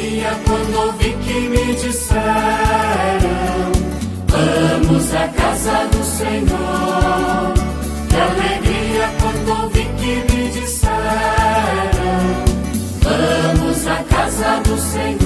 alegria quando ouvi que me disseram: vamos à casa do Senhor. Que alegria quando ouvi que me disseram: vamos à casa do Senhor.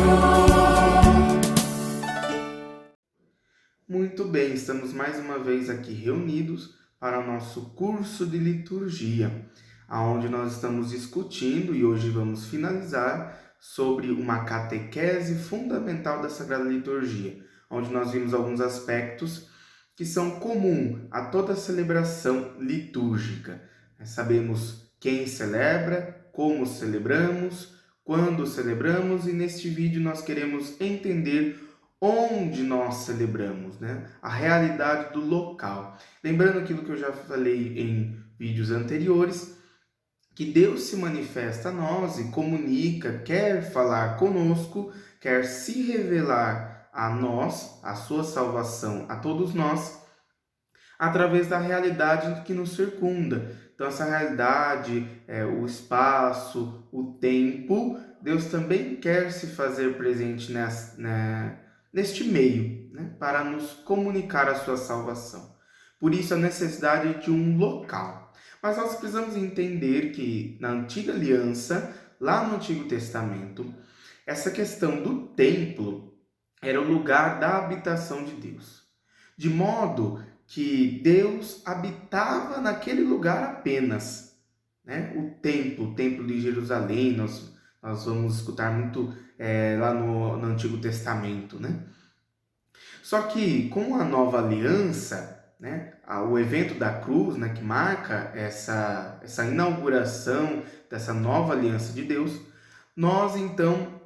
Muito bem, estamos mais uma vez aqui reunidos para o nosso curso de liturgia, onde nós estamos discutindo e hoje vamos finalizar sobre uma catequese fundamental da Sagrada Liturgia, onde nós vimos alguns aspectos que são comuns a toda celebração litúrgica. Sabemos quem celebra, como celebramos, quando celebramos, e neste vídeo nós queremos entender onde nós celebramos, né? A realidade do local. Lembrando aquilo que eu já falei em vídeos anteriores, que Deus se manifesta a nós e comunica, quer falar conosco, quer se revelar a nós, a sua salvação, a todos nós, através da realidade que nos circunda. Então, essa realidade, o espaço, o tempo, Deus também quer se fazer presente neste meio, né, para nos comunicar a sua salvação. Por isso, a necessidade de um local. Mas nós precisamos entender que na Antiga Aliança, lá no Antigo Testamento, essa questão do templo era o lugar da habitação de Deus. De modo que Deus habitava naquele lugar apenas, né? O templo de Jerusalém, nós vamos escutar muito lá no Antigo Testamento, né? Só que com a nova aliança, né, o evento da cruz, né, que marca essa inauguração dessa nova aliança de Deus, nós então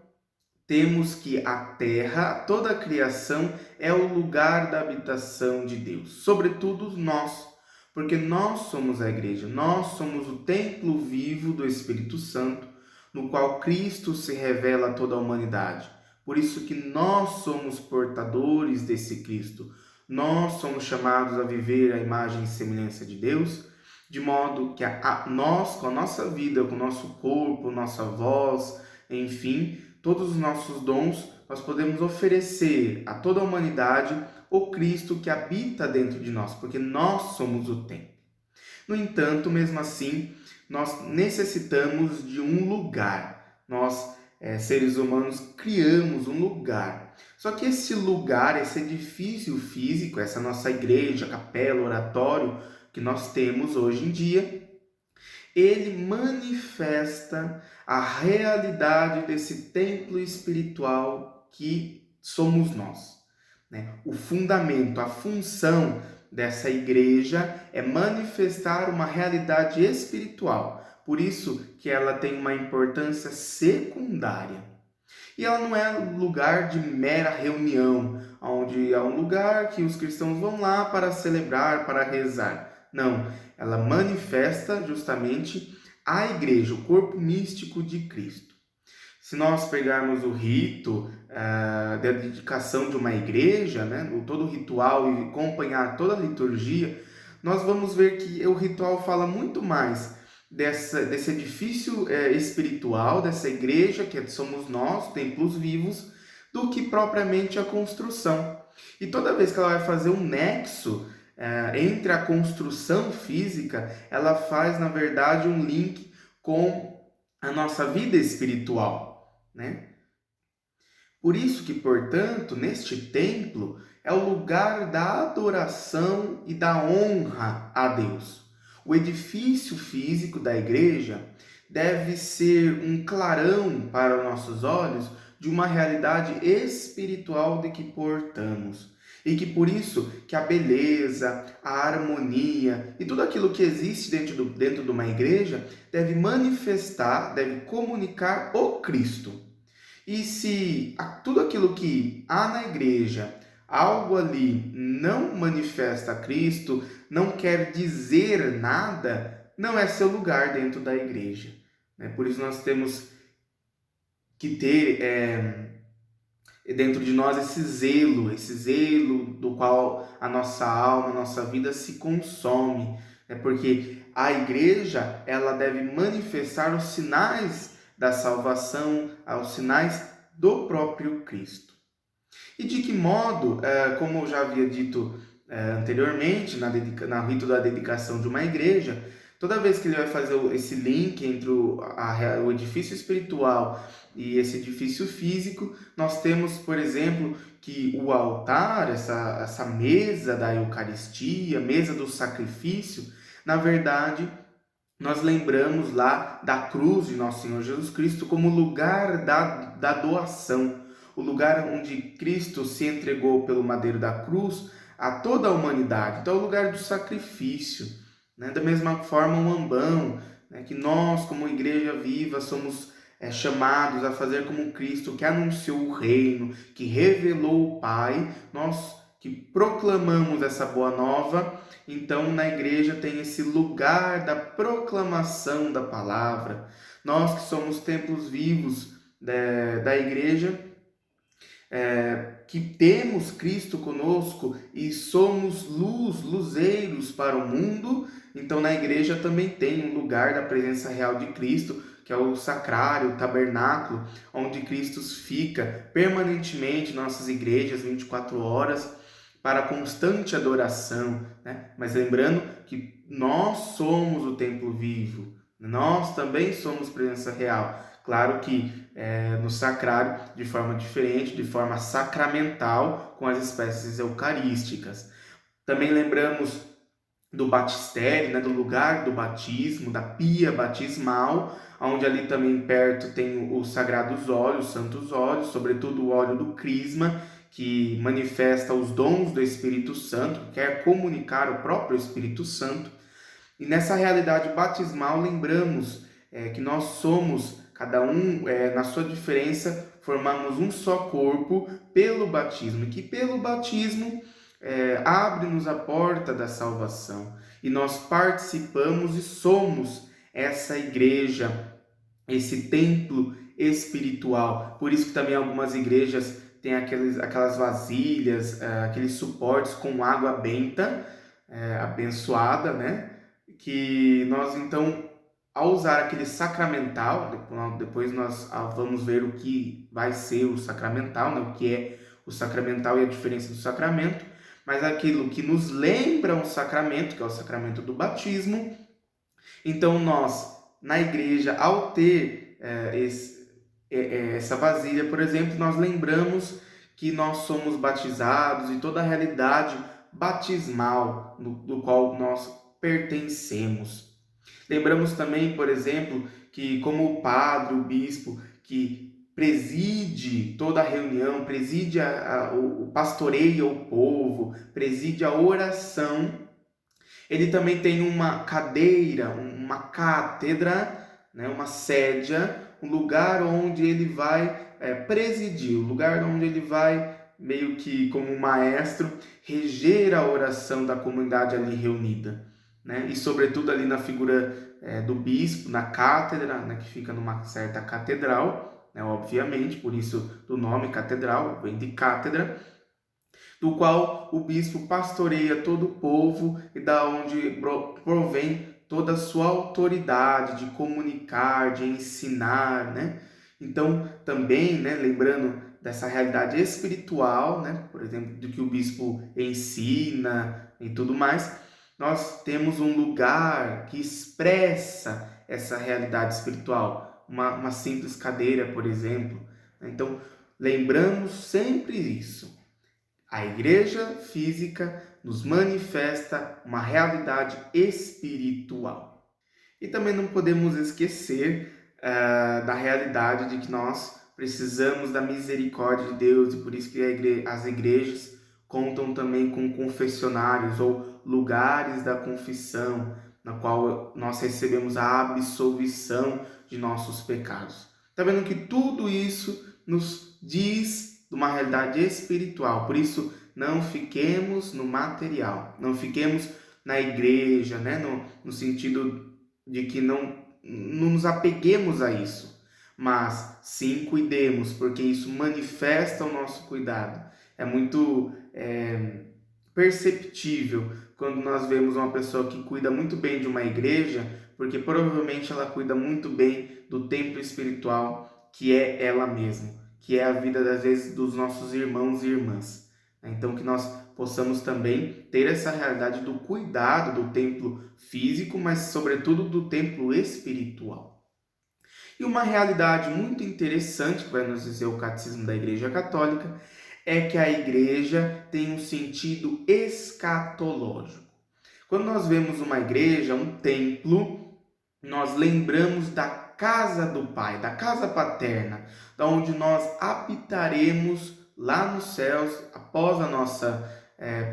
temos que a terra, toda a criação, é o lugar da habitação de Deus, sobretudo nós, porque nós somos a igreja, nós somos o templo vivo do Espírito Santo, no qual Cristo se revela a toda a humanidade. Por isso que nós somos portadores desse Cristo, nós somos chamados a viver a imagem e semelhança de Deus, de modo que nós, com a nossa vida, com o nosso corpo, nossa voz, enfim, todos os nossos dons, nós podemos oferecer a toda a humanidade o Cristo que habita dentro de nós, porque nós somos o templo. No entanto, mesmo assim, nós necessitamos de um lugar. Nós, seres humanos, criamos um lugar. Só que esse lugar, esse edifício físico, essa nossa igreja, capela, oratório que nós temos hoje em dia, ele manifesta a realidade desse templo espiritual que somos nós, né? O fundamento, a função dessa igreja é manifestar uma realidade espiritual. Por isso que ela tem uma importância secundária. E ela não é lugar de mera reunião, onde é um lugar que os cristãos vão lá para celebrar, para rezar. Não, ela manifesta justamente a igreja, o corpo místico de Cristo. Se nós pegarmos o rito da dedicação de uma igreja, né, todo o ritual e acompanhar toda a liturgia, nós vamos ver que o ritual fala muito mais desse edifício espiritual, dessa igreja que somos nós, templos vivos, do que propriamente a construção. E toda vez que ela vai fazer um nexo entre a construção física, ela faz, na verdade, um link com a nossa vida espiritual, né? Por isso que, portanto, neste templo é o lugar da adoração e da honra a Deus. O edifício físico da igreja deve ser um clarão para nossos olhos de uma realidade espiritual de que portamos. E que por isso que a beleza, a harmonia e tudo aquilo que existe dentro de uma igreja deve manifestar, deve comunicar o Cristo. E se tudo aquilo que há na igreja, algo ali não manifesta Cristo, não quer dizer nada, não é seu lugar dentro da igreja. Por isso nós temos que ter dentro de nós esse zelo do qual a nossa alma, a nossa vida se consome, porque a igreja ela deve manifestar os sinais da salvação, os sinais do próprio Cristo. E de que modo, como eu já havia dito anteriormente, no rito da dedicação de uma igreja, toda vez que ele vai fazer esse link entre o edifício espiritual e esse edifício físico, nós temos, por exemplo, que o altar, essa mesa da Eucaristia, mesa do sacrifício, na verdade, nós lembramos lá da cruz de nosso Senhor Jesus Cristo como lugar da doação, o lugar onde Cristo se entregou pelo madeiro da cruz a toda a humanidade. Então, é o lugar do sacrifício. Né? Da mesma forma, o ambão, né? Que nós, como igreja viva, somos chamados a fazer como Cristo, que anunciou o reino, que revelou o Pai, nós que proclamamos essa boa nova. Então, na igreja tem esse lugar da proclamação da palavra. Nós que somos templos vivos da igreja, que temos Cristo conosco e somos luzeiros para o mundo, então na igreja também tem um lugar da presença real de Cristo, que é o sacrário, o tabernáculo, onde Cristo fica permanentemente em nossas igrejas, 24 horas, para constante adoração, né? Mas lembrando que nós somos o templo vivo, nós também somos presença real. Claro que no sacrário, de forma diferente, de forma sacramental, com as espécies eucarísticas. Também lembramos do batistério, né, do lugar do batismo, da pia batismal, onde ali também perto tem os sagrados óleos, os santos óleos, sobretudo o óleo do crisma, que manifesta os dons do Espírito Santo, quer comunicar o próprio Espírito Santo. E nessa realidade batismal, lembramos que nós somos, cada um na sua diferença, formamos um só corpo pelo batismo, e que pelo batismo abre-nos a porta da salvação. E nós participamos e somos essa igreja, esse templo espiritual. Por isso que também algumas igrejas têm aquelas vasilhas, aqueles suportes com água benta, abençoada, né? Que nós, então, ao usar aquele sacramental, depois nós vamos ver o que vai ser o sacramental, né? O que é o sacramental e a diferença do sacramento, mas aquilo que nos lembra um sacramento, que é o sacramento do batismo. Então nós, na igreja, ao ter essa vasilha, por exemplo, nós lembramos que nós somos batizados e toda a realidade batismal do qual nós pertencemos. Lembramos também, por exemplo, que como o padre, o bispo, que preside toda a reunião, preside o pastoreia o povo, preside a oração, ele também tem uma cadeira, uma cátedra, né, uma sédia, um lugar onde ele vai presidir, um lugar onde ele vai, meio que como maestro, reger a oração da comunidade ali reunida. Né? E sobretudo ali na figura do bispo, na cátedra, né, que fica numa certa catedral, né, obviamente, por isso do nome catedral, vem de cátedra, do qual o bispo pastoreia todo o povo e da onde provém toda a sua autoridade de comunicar, de ensinar, né? Então, também, né, lembrando dessa realidade espiritual, né, por exemplo, do que o bispo ensina e tudo mais, nós temos um lugar que expressa essa realidade espiritual, uma simples cadeira, por exemplo. Então, lembramos sempre isso. A igreja física nos manifesta uma realidade espiritual. E também não podemos esquecer da realidade de que nós precisamos da misericórdia de Deus, e por isso que as igrejas contam também com confessionários ou lugares da confissão, na qual nós recebemos a absolvição de nossos pecados. Está vendo que tudo isso nos diz de uma realidade espiritual. Por isso, não fiquemos no material, não fiquemos na igreja, né? no sentido de que não nos apeguemos a isso, mas sim cuidemos, porque isso manifesta o nosso cuidado. É muito perceptível quando nós vemos uma pessoa que cuida muito bem de uma igreja, porque provavelmente ela cuida muito bem do templo espiritual que é ela mesma, que é a vida, às vezes, dos nossos irmãos e irmãs. Então, que nós possamos também ter essa realidade do cuidado do templo físico, mas, sobretudo, do templo espiritual. E uma realidade muito interessante, que vai nos dizer o Catecismo da Igreja Católica, é que a igreja tem um sentido escatológico. Quando nós vemos uma igreja, um templo, nós lembramos da casa do Pai, da casa paterna, da onde nós habitaremos lá nos céus após a nossa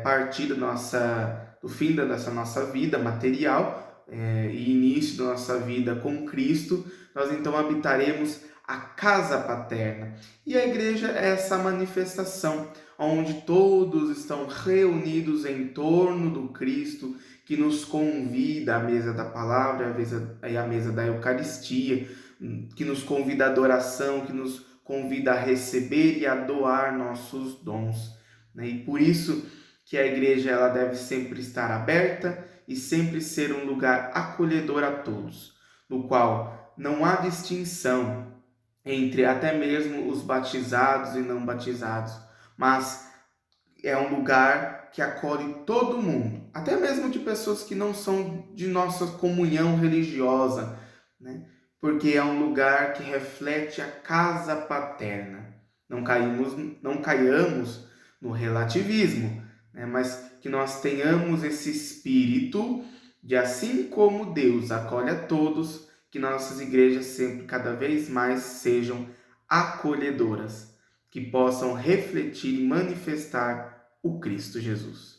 partida, do fim dessa nossa vida material e início da nossa vida com Cristo. Nós então habitaremos a casa paterna. E a igreja é essa manifestação onde todos estão reunidos em torno do Cristo, que nos convida à mesa da palavra e à mesa da Eucaristia, que nos convida à adoração, que nos convida a receber e a doar nossos dons. E por isso que a igreja ela deve sempre estar aberta e sempre ser um lugar acolhedor a todos, no qual não há distinção entre até mesmo os batizados e não batizados, mas é um lugar que acolhe todo mundo, até mesmo de pessoas que não são de nossa comunhão religiosa, né? Porque é um lugar que reflete a casa paterna. Não caiamos no relativismo, né? Mas que nós tenhamos esse espírito de, assim como Deus acolhe a todos, que nossas igrejas sempre, cada vez mais, sejam acolhedoras, que possam refletir e manifestar o Cristo Jesus.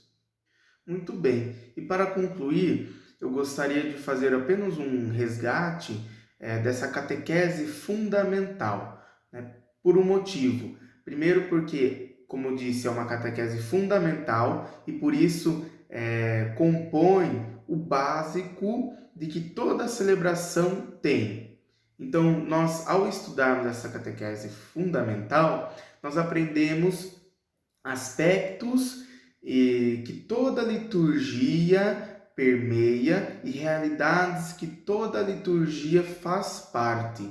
Muito bem, e para concluir, eu gostaria de fazer apenas um resgate dessa catequese fundamental, né? Por um motivo. Primeiro porque, como eu disse, é uma catequese fundamental e por isso compõe o básico de que toda celebração tem. Então, nós, ao estudarmos essa catequese fundamental, nós aprendemos aspectos que toda liturgia permeia e realidades que toda liturgia faz parte,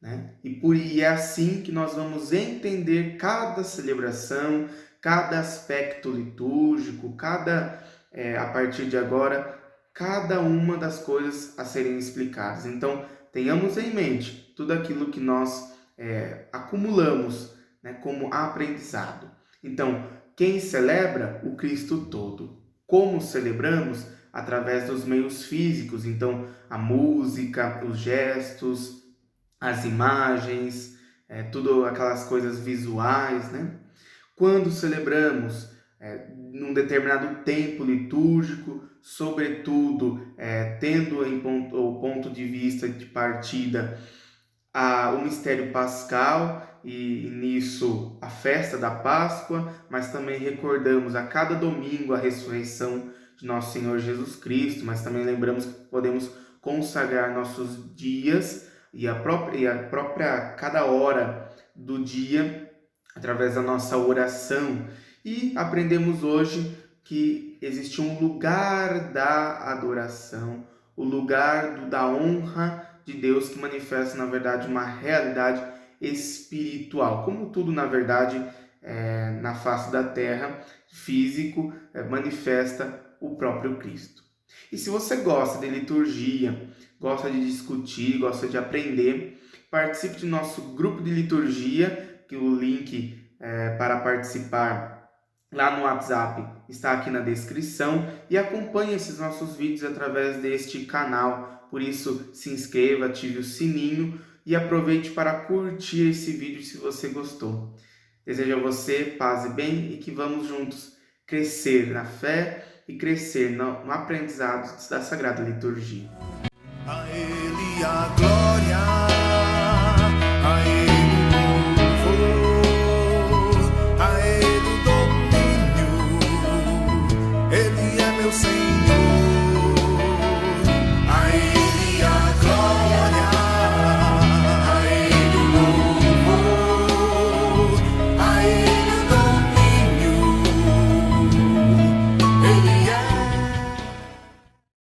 né? E é assim que nós vamos entender cada celebração, cada aspecto litúrgico, a partir de agora, cada uma das coisas a serem explicadas. Então, tenhamos em mente tudo aquilo que nós acumulamos, né, como aprendizado. Então, quem celebra? O Cristo todo. Como celebramos? Através dos meios físicos. Então, a música, os gestos, as imagens, tudo aquelas coisas visuais, né? Quando celebramos? Num determinado tempo litúrgico, sobretudo tendo o ponto de vista de partida o mistério pascal e nisso a festa da Páscoa, mas também recordamos a cada domingo a ressurreição de nosso Senhor Jesus Cristo, mas também lembramos que podemos consagrar nossos dias e a própria cada hora do dia através da nossa oração. E aprendemos hoje que existe um lugar da adoração, o lugar da honra de Deus que manifesta, na verdade, uma realidade espiritual. Como tudo, na verdade, na face da terra, físico, manifesta o próprio Cristo. E se você gosta de liturgia, gosta de discutir, gosta de aprender, participe de nosso grupo de liturgia, que o link para participar lá no WhatsApp está aqui na descrição, e acompanhe esses nossos vídeos através deste canal. Por isso, se inscreva, ative o sininho e aproveite para curtir esse vídeo se você gostou. Desejo a você paz e bem e que vamos juntos crescer na fé e crescer no aprendizado da Sagrada Liturgia. A Ele a glória.